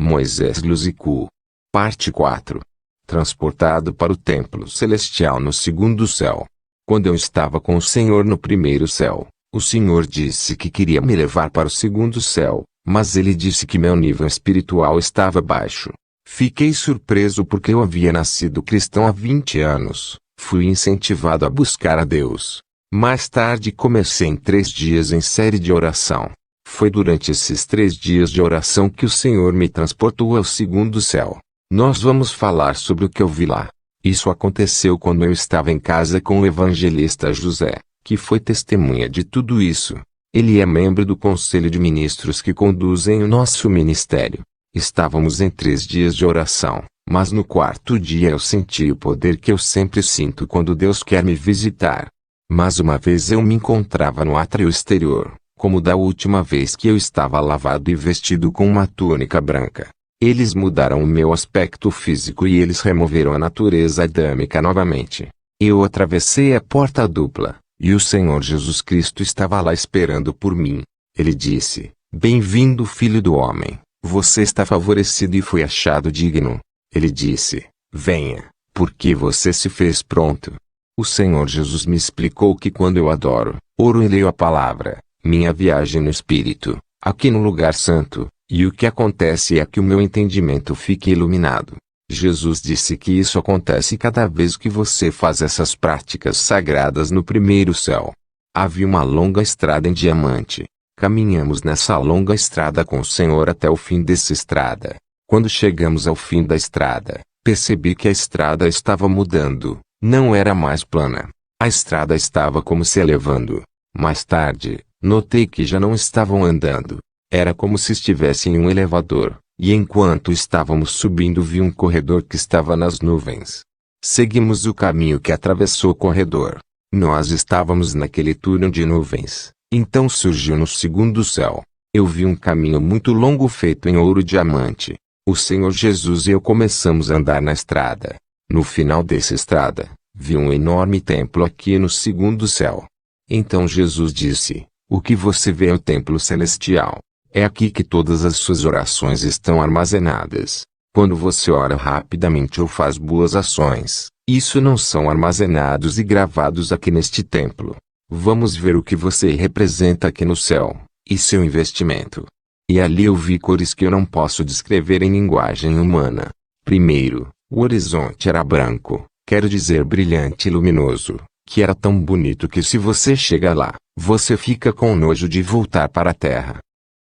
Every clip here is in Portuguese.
Moisés Luzicu. Parte 4. Transportado para o templo celestial no segundo céu. Quando eu estava com o Senhor no primeiro céu, o Senhor disse que queria me levar para o segundo céu, mas ele disse que meu nível espiritual estava baixo. Fiquei surpreso porque eu havia nascido cristão há 20 anos, fui incentivado a buscar a Deus. Mais tarde comecei em 3 dias em série de oração. Foi durante esses 3 dias de oração que o Senhor me transportou ao segundo céu. Nós vamos falar sobre o que eu vi lá. Isso aconteceu quando eu estava em casa com o evangelista José, que foi testemunha de tudo isso. Ele é membro do conselho de ministros que conduzem o nosso ministério. Estávamos em 3 dias de oração, mas no 4º dia eu senti o poder que eu sempre sinto quando Deus quer me visitar. Mas uma vez eu me encontrava no átrio exterior, como da última vez que eu estava lavado e vestido com uma túnica branca. Eles mudaram o meu aspecto físico e eles removeram a natureza adâmica novamente. Eu atravessei a porta dupla, e o Senhor Jesus Cristo estava lá esperando por mim. Ele disse: "Bem-vindo, filho do homem, você está favorecido e foi achado digno." Ele disse: "Venha, porque você se fez pronto." O Senhor Jesus me explicou que quando eu adoro, oro e leio a palavra, minha viagem no Espírito, aqui no lugar santo, e o que acontece é que o meu entendimento fica iluminado. Jesus disse que isso acontece cada vez que você faz essas práticas sagradas no primeiro céu. Havia uma longa estrada em diamante. Caminhamos nessa longa estrada com o Senhor até o fim dessa estrada. Quando chegamos ao fim da estrada, percebi que a estrada estava mudando. Não era mais plana. A estrada estava como se elevando. Mais tarde, notei que já não estavam andando. Era como se estivesse em um elevador, e enquanto estávamos subindo vi um corredor que estava nas nuvens. Seguimos o caminho que atravessou o corredor. Nós estávamos naquele túnel de nuvens. Então surgiu no segundo céu. Eu vi um caminho muito longo feito em ouro e diamante. O Senhor Jesus e eu começamos a andar na estrada. No final dessa estrada, vi um enorme templo aqui no segundo céu. Então Jesus disse: "O que você vê é o templo celestial. É aqui que todas as suas orações estão armazenadas. Quando você ora rapidamente ou faz boas ações, isso não são armazenados e gravados aqui neste templo. Vamos ver o que você representa aqui no céu, e seu investimento." E ali eu vi cores que eu não posso descrever em linguagem humana. Primeiro, o horizonte era branco, quero dizer brilhante e luminoso, que era tão bonito que se você chega lá, você fica com nojo de voltar para a terra.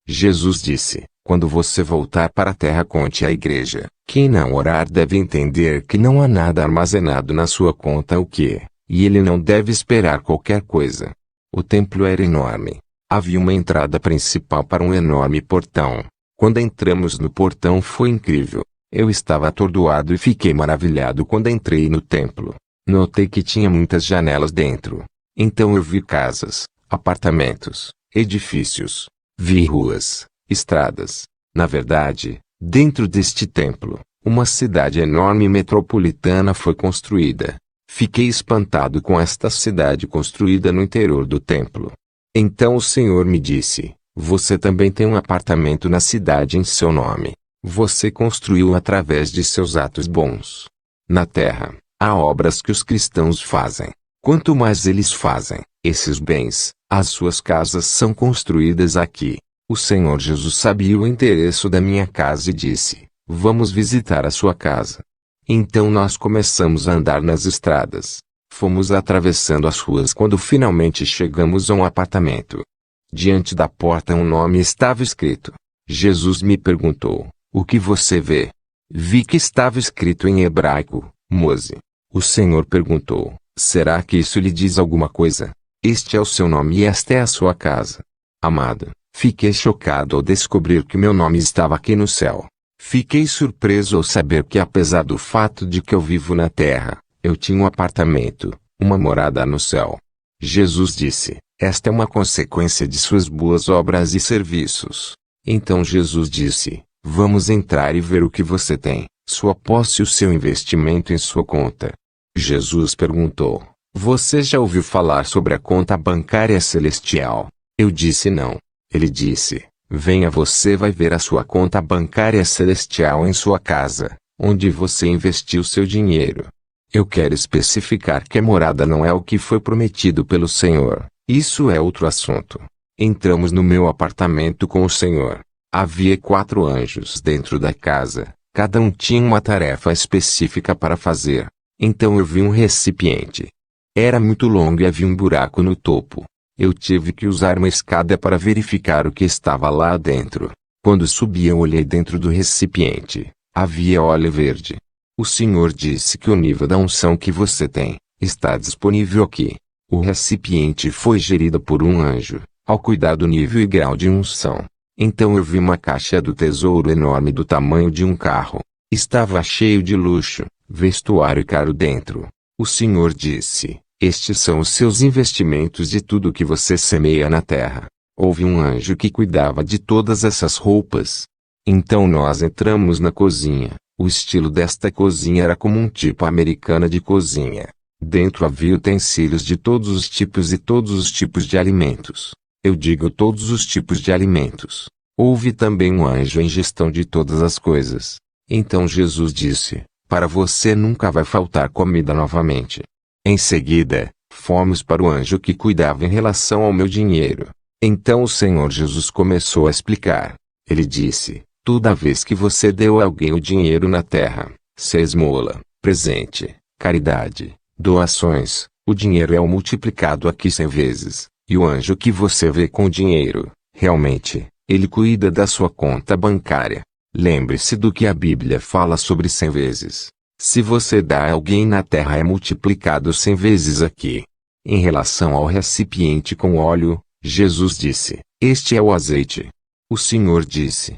Jesus disse: "Quando você voltar para a terra, conte à igreja. Quem não orar deve entender que não há nada armazenado na sua conta e ele não deve esperar qualquer coisa." O templo era enorme. Havia uma entrada principal para um enorme portão. Quando entramos no portão foi incrível. Eu estava atordoado e fiquei maravilhado quando entrei no templo. Notei que tinha muitas janelas dentro. Então eu vi casas, apartamentos, edifícios. Vi ruas, estradas. Na verdade, dentro deste templo, uma cidade enorme e metropolitana foi construída. Fiquei espantado com esta cidade construída no interior do templo. Então o Senhor me disse: "Você também tem um apartamento na cidade em seu nome. Você construiu através de seus atos bons. Na terra, há obras que os cristãos fazem. Quanto mais eles fazem, esses bens, as suas casas são construídas aqui." O Senhor Jesus sabia o endereço da minha casa e disse: "Vamos visitar a sua casa." Então nós começamos a andar nas estradas. Fomos atravessando as ruas quando finalmente chegamos a um apartamento. Diante da porta um nome estava escrito. Jesus me perguntou: "O que você vê?" Vi que estava escrito em hebraico: Mose. O Senhor perguntou: "Será que isso lhe diz alguma coisa? Este é o seu nome e esta é a sua casa." Amado, fiquei chocado ao descobrir que meu nome estava aqui no céu. Fiquei surpreso ao saber que, apesar do fato de que eu vivo na terra, eu tinha um apartamento, uma morada no céu. Jesus disse: "Esta é uma consequência de suas boas obras e serviços." Então Jesus disse: "Vamos entrar e ver o que você tem, sua posse e o seu investimento em sua conta." Jesus perguntou: "Você já ouviu falar sobre a conta bancária celestial?" Eu disse não. Ele disse: venha, você vai ver a sua conta bancária celestial em sua casa, onde você investiu seu dinheiro. Eu quero especificar que a morada não é o que foi prometido pelo Senhor, isso é outro assunto. Entramos no meu apartamento com o Senhor. Havia 4 anjos dentro da casa, cada um tinha uma tarefa específica para fazer. Então eu vi um recipiente. Era muito longo e havia um buraco no topo. Eu tive que usar uma escada para verificar o que estava lá dentro. Quando subi, eu olhei dentro do recipiente. Havia óleo verde. O Senhor disse que o nível da unção que você tem está disponível aqui. O recipiente foi gerido por um anjo, ao cuidar do nível e grau de unção. Então eu vi uma caixa do tesouro enorme do tamanho de um carro. Estava cheio de luxo, vestuário caro dentro. O Senhor disse: estes são os seus investimentos de tudo que você semeia na terra. Houve um anjo que cuidava de todas essas roupas. Então nós entramos na cozinha. O estilo desta cozinha era como um tipo americana de cozinha. Dentro havia utensílios de todos os tipos e todos os tipos de alimentos. Eu digo todos os tipos de alimentos. Houve também um anjo em gestão de todas as coisas. Então Jesus disse: para você nunca vai faltar comida novamente. Em seguida, fomos para o anjo que cuidava em relação ao meu dinheiro. Então o Senhor Jesus começou a explicar. Ele disse: toda vez que você deu a alguém o dinheiro na terra, se esmola, presente, caridade, doações, o dinheiro é multiplicado aqui 100 vezes, e o anjo que você vê com o dinheiro, realmente, ele cuida da sua conta bancária. Lembre-se do que a Bíblia fala sobre 100 vezes. Se você dá a alguém na terra, é multiplicado 100 vezes aqui. Em relação ao recipiente com óleo, Jesus disse: este é o azeite. O Senhor disse: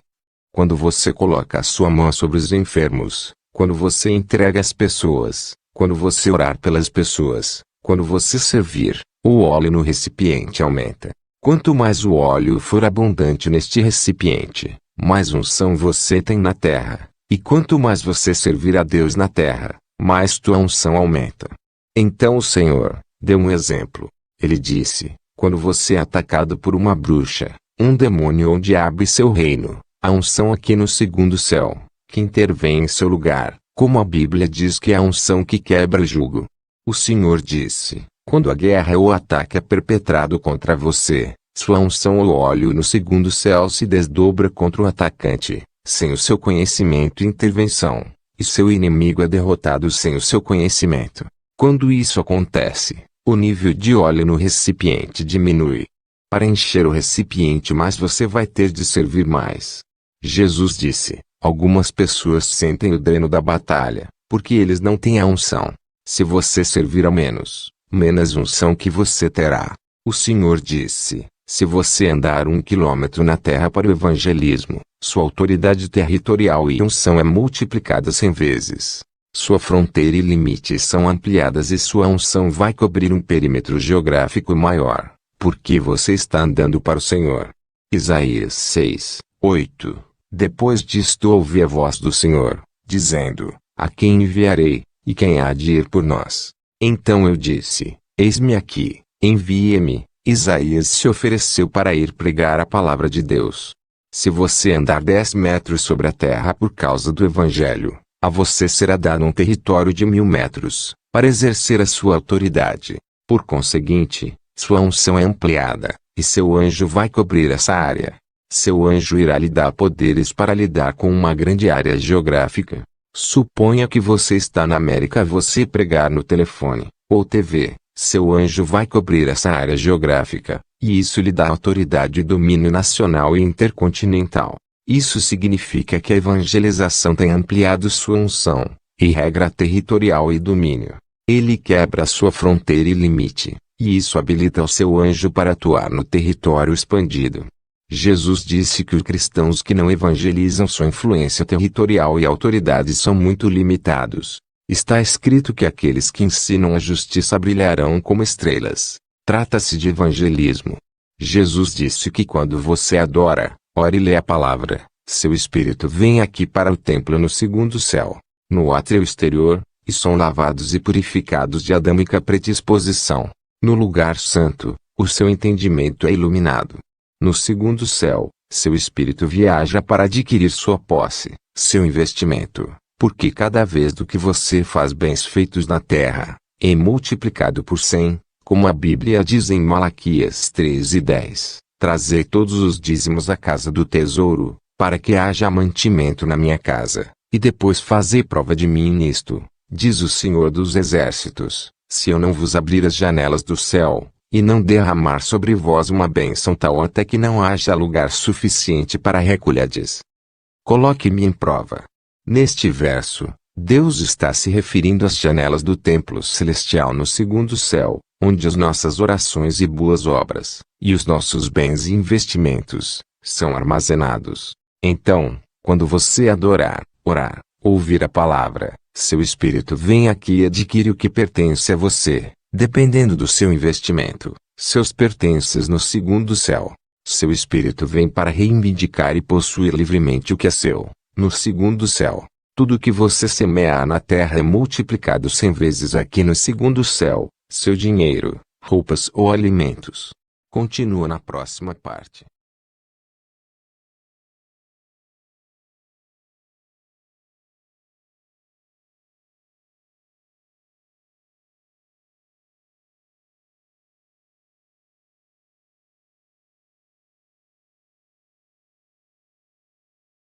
quando você coloca a sua mão sobre os enfermos, quando você entrega às pessoas, quando você orar pelas pessoas, quando você servir, o óleo no recipiente aumenta. Quanto mais o óleo for abundante neste recipiente, mais unção você tem na terra. E quanto mais você servir a Deus na terra, mais tua unção aumenta. Então o Senhor deu um exemplo. Ele disse: quando você é atacado por uma bruxa, um demônio ou um diabo em seu reino, a unção aqui no segundo céu, que intervém em seu lugar, como a Bíblia diz que é a unção que quebra o jugo. O Senhor disse: quando a guerra ou o ataque é perpetrado contra você, sua unção ou óleo no segundo céu se desdobra contra o atacante, sem o seu conhecimento e intervenção, e seu inimigo é derrotado sem o seu conhecimento. Quando isso acontece, o nível de óleo no recipiente diminui. Para encher o recipiente mais, você vai ter de servir mais. Jesus disse: algumas pessoas sentem o dreno da batalha, porque eles não têm a unção. Se você servir a menos unção que você terá. O Senhor disse: se você andar 1 quilômetro na terra para o evangelismo, sua autoridade territorial e unção é multiplicada 100 vezes. Sua fronteira e limites são ampliadas e sua unção vai cobrir um perímetro geográfico maior, porque você está andando para o Senhor. Isaías 6, 8. Depois disto ouvi a voz do Senhor, dizendo: a quem enviarei, e quem há de ir por nós? Então eu disse: eis-me aqui, envie-me. Isaías se ofereceu para ir pregar a palavra de Deus. Se você andar 10 metros sobre a terra por causa do Evangelho, a você será dado um território de 1000 metros, para exercer a sua autoridade. Por conseguinte, sua unção é ampliada, e seu anjo vai cobrir essa área. Seu anjo irá lhe dar poderes para lidar com uma grande área geográfica. Suponha que você está na América, você pregar no telefone, ou TV. Seu anjo vai cobrir essa área geográfica, e isso lhe dá autoridade e domínio nacional e intercontinental. Isso significa que a evangelização tem ampliado sua unção, e regra territorial e domínio. Ele quebra sua fronteira e limite, e isso habilita o seu anjo para atuar no território expandido. Jesus disse que os cristãos que não evangelizam, sua influência territorial e autoridade são muito limitados. Está escrito que aqueles que ensinam a justiça brilharão como estrelas. Trata-se de evangelismo. Jesus disse que quando você adora, ore e lê a palavra, seu espírito vem aqui para o templo no segundo céu, no átrio exterior, e são lavados e purificados de adâmica predisposição. No lugar santo, o seu entendimento é iluminado. No segundo céu, seu espírito viaja para adquirir sua posse, seu investimento, porque cada vez do que você faz bens feitos na terra, é multiplicado por 100, como a Bíblia diz em Malaquias 3:10, trazei todos os dízimos à casa do tesouro, para que haja mantimento na minha casa, e depois fazei prova de mim nisto, diz o Senhor dos Exércitos, se eu não vos abrir as janelas do céu, e não derramar sobre vós uma bênção tal até que não haja lugar suficiente para recolherdes. Coloque-me em prova. Neste verso, Deus está se referindo às janelas do templo celestial no segundo céu, onde as nossas orações e boas obras, e os nossos bens e investimentos, são armazenados. Então, quando você adorar, orar, ouvir a palavra, seu espírito vem aqui e adquire o que pertence a você, dependendo do seu investimento, seus pertences no segundo céu. Seu espírito vem para reivindicar e possuir livremente o que é seu, no segundo céu. Tudo o que você semear na terra é multiplicado 100 vezes aqui no segundo céu, seu dinheiro, roupas ou alimentos. Continua na próxima parte.